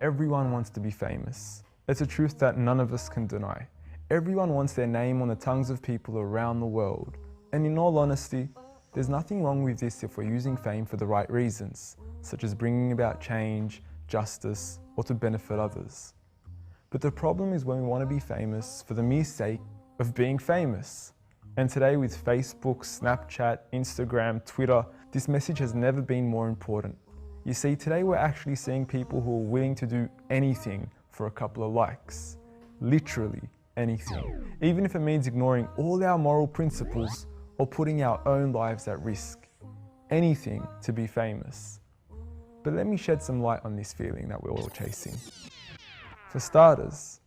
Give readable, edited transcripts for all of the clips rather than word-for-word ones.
Everyone wants to be famous. It's a truth that none of us can deny. Everyone wants their name on the tongues of people around the world. And in all honesty, there's nothing wrong with this if we're using fame for the right reasons, such as bringing about change, justice, or to benefit others. But the problem is when we want to be famous for the mere sake of being famous. And today with Facebook, Snapchat, Instagram, Twitter, this message has never been more important. You see, today we're actually seeing people who are willing to do anything for a couple of likes. Literally anything. Even if it means ignoring all our moral principles or putting our own lives at risk. Anything to be famous. But let me shed some light on this feeling that we're all chasing. For starters,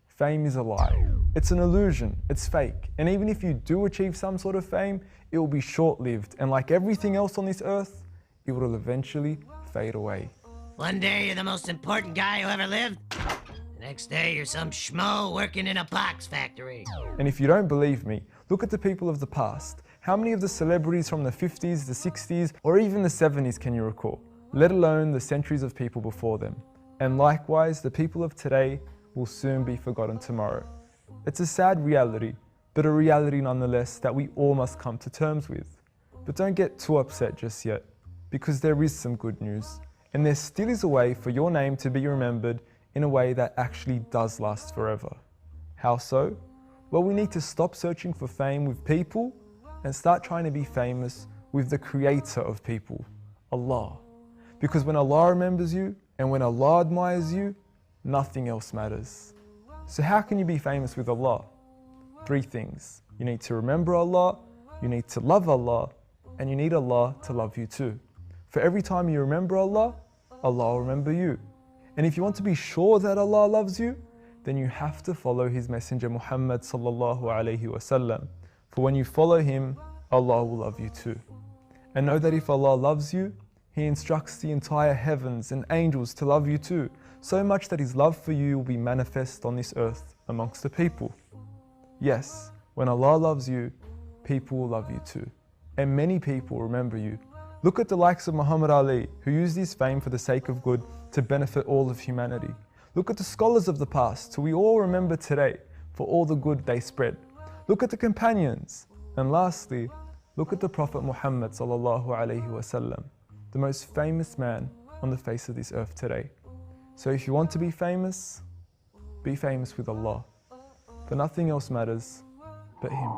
fame is a lie. It's an illusion, it's fake. And even if you do achieve some sort of fame, it will be short-lived. And like everything else on this earth, it will eventually fade away. One day you're the most important guy who ever lived. The next day you're some schmo working in a box factory. And if you don't believe me, look at the people of the past. How many of the celebrities from the 50s, the 60s, or even the 70s can you recall? Let alone the centuries of people before them. And likewise, the people of today will soon be forgotten tomorrow. It's a sad reality, but a reality nonetheless that we all must come to terms with. But don't get too upset just yet, because there is some good news. And there still is a way for your name to be remembered in a way that actually does last forever. How so? Well, we need to stop searching for fame with people and start trying to be famous with the creator of people, Allah. Because when Allah remembers you and when Allah admires you, nothing else matters. So how can you be famous with Allah? 3 things. You need to remember Allah, you need to love Allah, and you need Allah to love you too. For every time you remember Allah, Allah will remember you. And if you want to be sure that Allah loves you, then you have to follow His Messenger Muhammad sallallahu alayhi wasallam. For when you follow him, Allah will love you too. And know that if Allah loves you, He instructs the entire heavens and angels to love you too, so much that His love for you will be manifest on this earth amongst the people. Yes, when Allah loves you, people will love you too. And many people remember you. Look at the likes of Muhammad Ali, who used his fame for the sake of good to benefit all of humanity. Look at the scholars of the past, who we all remember today for all the good they spread. Look at the companions. And lastly, look at the Prophet Muhammad sallallahu alayhi wasallam, the most famous man on the face of this earth today. So if you want to be famous with Allah. For nothing else matters but Him.